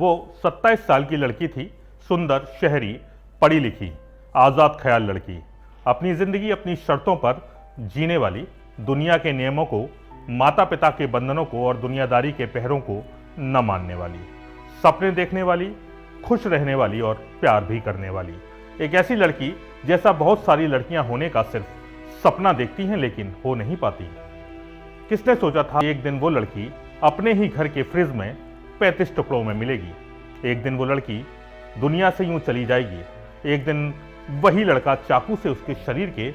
वो 27 साल की लड़की थी, सुंदर, शहरी, पढ़ी लिखी, आज़ाद ख्याल लड़की, अपनी ज़िंदगी अपनी शर्तों पर जीने वाली, दुनिया के नियमों को, माता पिता के बंधनों को और दुनियादारी के पहरों को न मानने वाली, सपने देखने वाली, खुश रहने वाली और प्यार भी करने वाली। एक ऐसी लड़की जैसा बहुत सारी लड़कियां होने का सिर्फ सपना देखती हैं लेकिन हो नहीं पाती। किसने सोचा था एक दिन वो लड़की अपने ही घर के फ्रिज में 35 टुकड़ों में मिलेगी। एक दिन वो लड़की दुनिया से यूं चली जाएगी। एक दिन वही लड़का चाकू से उसके शरीर के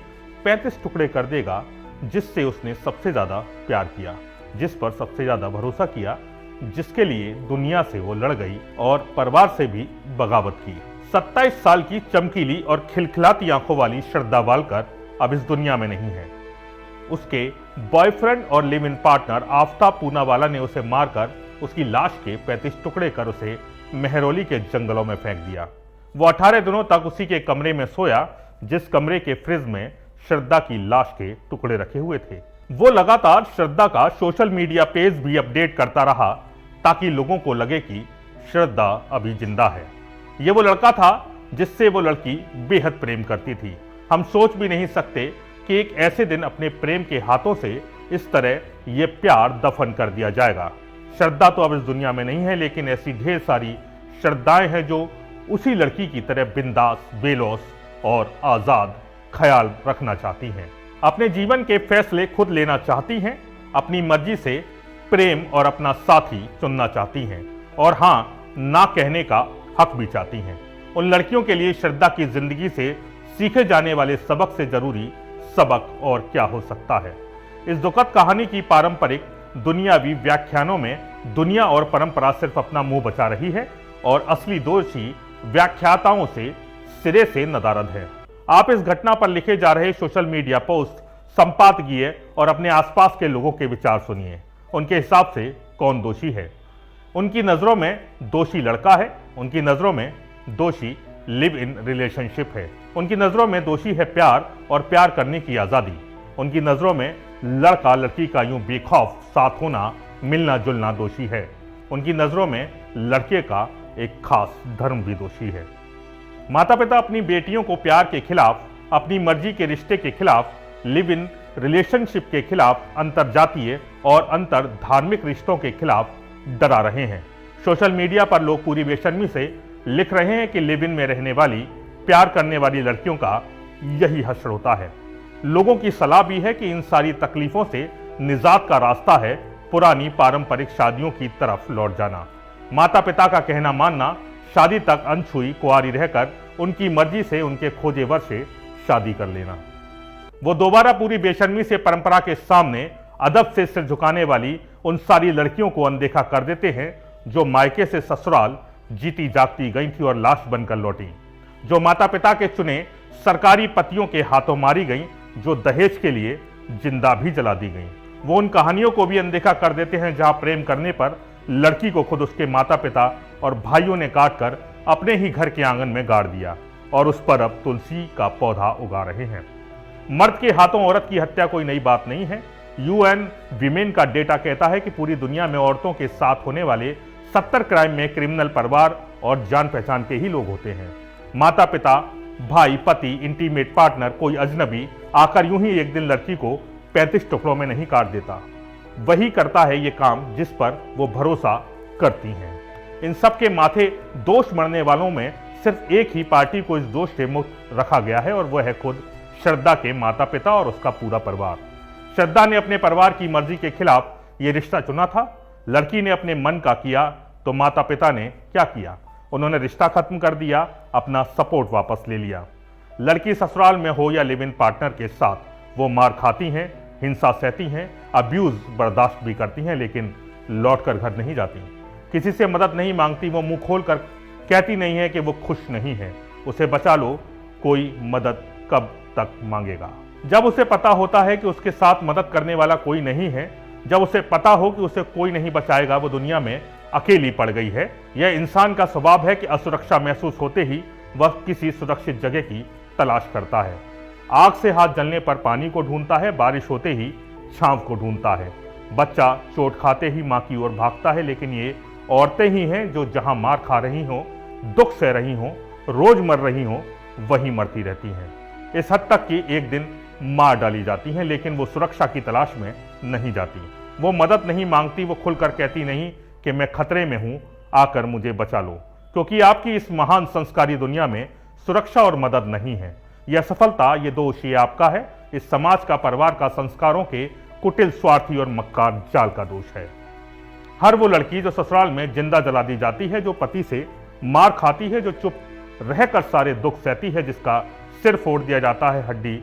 35 टुकड़े कर देगा जिससे उसने सबसे ज्यादा प्यार किया, जिस पर सबसे ज्यादा भरोसा किया, जिसके लिए दुनिया से वो लड़ गई और परिवार से भी बगावत की। 27 साल की चमकीली और खिलखिलाती आंखों वाली श्रद्धा वालकर अब इस दुनिया में नहीं है। उसके बॉयफ्रेंड और live in partner Aftab Poonawalla ने उसे मारकर उसकी लाश के 35 टुकड़े कर उसे मेहरौली के जंगलों में फेंक दिया। वो 18 दिनों तक उसी के कमरे में सोया जिस कमरे के फ्रिज में श्रद्धा की लाश के टुकड़े रखे हुए थे। वो लगातार श्रद्धा का सोशल मीडिया पेज भी अपडेट करता रहा ताकि लोगों को लगे कि श्रद्धा अभी जिंदा है। ये वो लड़का था जिससे वो लड़की बेहद प्रेम करती थी। हम सोच भी नहीं सकते कि एक ऐसे दिन अपने प्रेम के हाथों से इस तरह ये प्यार दफन कर दिया जाएगा। श्रद्धा तो अब इस दुनिया में नहीं है, लेकिन ऐसी ढेर सारी श्रद्धाएं हैं जो उसी लड़की की तरह बिंदास, बेलौस और आजाद ख्याल रखना चाहती हैं, अपने जीवन के फैसले खुद लेना चाहती हैं, अपनी मर्जी से प्रेम और अपना साथी चुनना चाहती हैं और हाँ, ना कहने का हक भी चाहती हैं। उन लड़कियों के लिए श्रद्धा की जिंदगी से सीखे जाने वाले सबक से जरूरी सबक और क्या हो सकता है। इस दुखद कहानी की पारंपरिक दुनियावी व्याख्यानों में दुनिया और परंपरा सिर्फ अपना मुंह बचा रही है और असली दोषी व्याख्याताओं से सिरे से नदारद है। आप इस घटना पर लिखे जा रहे सोशल मीडिया पोस्ट, संपादकीय और अपने आसपास के लोगों के विचार सुनिए। उनके हिसाब से कौन दोषी है? उनकी नजरों में दोषी लड़का है, उनकी नजरों में दोषी लिव इन रिलेशनशिप है, उनकी नजरों में दोषी है प्यार और प्यार करने की आजादी, उनकी नजरों में लड़का लड़की का यूं बेखौफ साथ होना, मिलना जुलना दोषी है, उनकी नजरों में लड़के का एक खास धर्म भी दोषी है। माता पिता अपनी बेटियों को प्यार के खिलाफ, अपनी मर्जी के रिश्ते के खिलाफ, लिव इन रिलेशनशिप के खिलाफ, अंतरजातीय और अंतर धार्मिक रिश्तों के खिलाफ डरा रहे हैं। सोशल मीडिया पर लोग पूरी बेशर्मी से लिख रहे हैं कि लिव इन में रहने वाली, प्यार करने वाली लड़कियों का यही हश्र होता है। लोगों की सलाह भी है कि इन सारी तकलीफों से निजात का रास्ता है पुरानी पारंपरिक शादियों की तरफ लौट जाना, माता पिता का कहना मानना, शादी तक अनछुई कुंवारी रहकर उनकी मर्जी से उनके खोजे वर से शादी कर लेना। वो दोबारा पूरी बेशर्मी से परंपरा के सामने अदब से सिर झुकाने वाली उन सारी लड़कियों को अनदेखा कर देते हैं जो मायके से ससुराल जीती जागती गई थी और लाश बनकर लौटी, जो माता पिता के चुने सरकारी पतियों के हाथों मारी गई, जो दहेज के लिए जिंदा भी जला दी गई। वो उन कहानियों को भी अनदेखा कर देते हैं जहां प्रेम करने पर लड़की को खुद उसके माता पिता और भाइयों ने काटकर अपने ही घर के आंगन में गाड़ दिया और उस पर अब तुलसी का पौधा उगा रहे हैं। मर्द के हाथों औरत की हत्या कोई नई बात नहीं है। यूएन विमेन का डेटा कहता है कि पूरी दुनिया में औरतों के साथ होने वाले 70 क्राइम में क्रिमिनल परिवार और जान पहचान के ही लोग होते हैं। माता पिता, भाई, पति, इंटीमेट पार्टनर, कोई अजनबी आकर यूं ही एक दिन लड़की को 35 टुकड़ों में नहीं काट देता। वही करता है ये काम जिस पर वो भरोसा करती हैं। इन सब के माथे दोष मढ़ने वालों में सिर्फ एक ही पार्टी को इस दोष से मुक्त रखा गया है और वह है खुद श्रद्धा के माता पिता और उसका पूरा परिवार। श्रद्धा ने अपने परिवार की मर्जी के खिलाफ ये रिश्ता चुना था। लड़की ने अपने मन का किया तो माता पिता ने क्या किया? उन्होंने रिश्ता खत्म कर दिया, अपना सपोर्ट वापस ले लिया। लड़की ससुराल में हो या लिव इन पार्टनर के साथ वो मार खाती हैं, हिंसा सहती हैं, अब्यूज बर्दाश्त भी करती हैं, लेकिन लौटकर घर नहीं जाती, किसी से मदद नहीं मांगती। वो मुंह खोलकर कहती नहीं है कि वो खुश नहीं है। उसे बचा लो, कोई मदद कब तक मांगेगा? जब उसे पता होता है कि उसके साथ मदद करने वाला कोई नहीं है, जब उसे पता हो कि उसे कोई नहीं बचाएगा, वो दुनिया में अकेली पड़ गई है। यह इंसान का स्वभाव है कि असुरक्षा महसूस होते ही वह किसी सुरक्षित जगह की तलाश करता है। आग से हाथ जलने पर पानी को ढूंढता है, बारिश होते ही छांव को ढूंढता है। बच्चा चोट खाते ही मां की ओर भागता है, लेकिन ये औरतें ही हैं जो जहां मार खा रही हों, दुख सह रही हों, रोज मर रही हों, वहीं मरती रहती हैं। इस हद तक कि एक दिन मार डाली जाती हैं, लेकिन वो सुरक्षा की तलाश में नहीं जाती, वो मदद नहीं मांगती, वो खुलकर कहती नहीं कि मैं खतरे में हूं, आकर मुझे बचा लो। क्योंकि आपकी इस महान संस्कारी दुनिया में सुरक्षा और मदद नहीं है। यह सफलता, ये दोष ये आपका है, इस समाज का, परिवार का, संस्कारों के कुटिल, स्वार्थी और मक्कार जाल का दोष है। हर वो लड़की जो ससुराल में जिंदा जला दी जाती है, जो पति से मार खाती है, जो चुप रहकर सारे दुख सहती है, जिसका सिर फोड़ दिया जाता है, हड्डी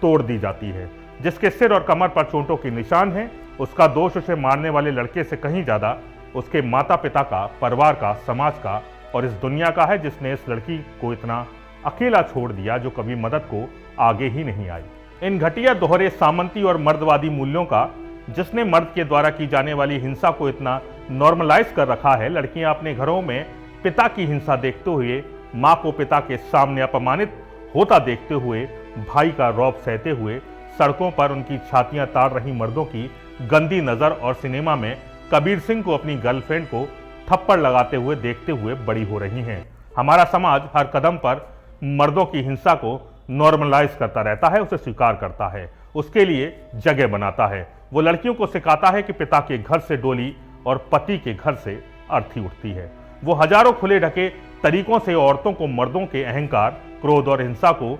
तोड़ दी जाती है, जिसके सिर और कमर पर चोटों के निशान हैं, उसका दोष उसे मारने वाले लड़के से कहीं ज्यादा उसके माता पिता का, परिवार का, समाज का और इस दुनिया का है, जिसने इस लड़की को इतना अकेला छोड़ दिया, जो कभी मदद को आगे ही नहीं आई। इन घटिया, दोहरे, सामंती और मर्दवादी मूल्यों का जिसने मर्द के द्वारा की जाने वाली हिंसा को इतना नॉर्मलाइज कर रखा है। लड़कियां अपने घरों में पिता की हिंसा देखते हुए, मां को पिता के सामने अपमानित होता देखते हुए, भाई का रौब सहते हुए, सड़कों पर उनकी छातियां ताड़ रही मर्दों की गंदी नजर और सिनेमा में कबीर सिंह को अपनी गर्लफ्रेंड को थप्पड़ लगाते हुए देखते हुए बड़ी हो रही हैं। हमारा समाज हर कदम पर मर्दों की हिंसा को नॉर्मलाइज करता रहता है, उसे स्वीकार करता है, उसके लिए जगह बनाता है। वो लड़कियों को सिखाता है कि पिता के घर से डोली और पति के घर से अर्थी उठती है। वो हजारों खुले ढके तरीकों से औरतों को मर्दों के अहंकार, क्रोध और हिंसा को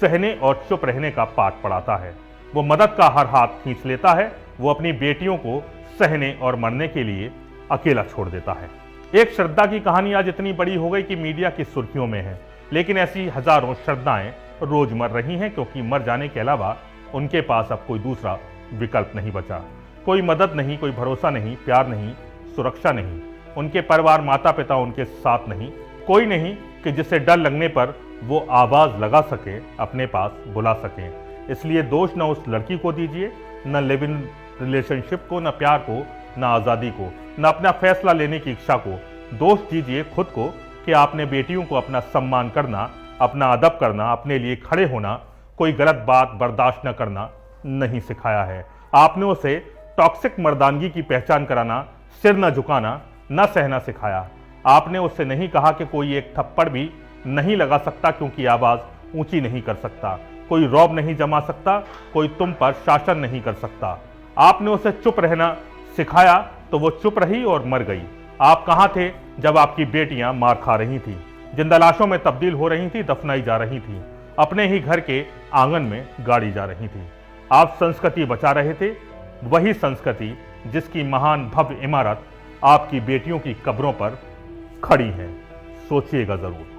सहने और चुप रहने का पाठ पढ़ाता है। वो मदद का हर हाथ खींच लेता है, वो अपनी बेटियों को सहने और मरने के लिए अकेला छोड़ देता है। एक श्रद्धा की कहानी आज इतनी बड़ी हो गई कि मीडिया की सुर्खियों में है, लेकिन ऐसी हजारों श्रद्धाएं रोज मर रही हैं, क्योंकि मर जाने के अलावा उनके पास अब कोई दूसरा विकल्प नहीं बचा। कोई मदद नहीं, कोई भरोसा नहीं, प्यार नहीं, सुरक्षा नहीं, उनके परिवार, माता पिता उनके साथ नहीं, कोई नहीं कि जिसे डर लगने पर वो आवाज लगा सके, अपने पास बुला सके। इसलिए दोष न उस लड़की को दीजिए, न लिव इन रिलेशनशिप को, न प्यार को, न आज़ादी को, न अपना फैसला लेने की इच्छा को। दोष दीजिए खुद को कि आपने बेटियों को अपना सम्मान करना, अपना अदब करना, अपने लिए खड़े होना, कोई गलत बात बर्दाश्त न करना नहीं सिखाया है। आपने उसे टॉक्सिक मर्दानगी की पहचान कराना, सिर न झुकाना, न सहना सिखाया। आपने उससे नहीं कहा कि कोई एक थप्पड़ भी नहीं लगा सकता, क्योंकि आवाज ऊंची नहीं कर सकता, कोई रौब नहीं जमा सकता, कोई तुम पर शासन नहीं कर सकता। आपने उसे चुप रहना सिखाया, तो वो चुप रही और मर गई। आप कहां थे जब आपकी बेटियां मार खा रही थी, जिंदा लाशों में तब्दील हो रही थी, दफनाई जा रही थी, अपने ही घर के आंगन में गाड़ी जा रही थी। आप संस्कृति बचा रहे थे, वही संस्कृति जिसकी महान भव्य इमारत आपकी बेटियों की कब्रों पर खड़ी है। सोचिएगा जरूर।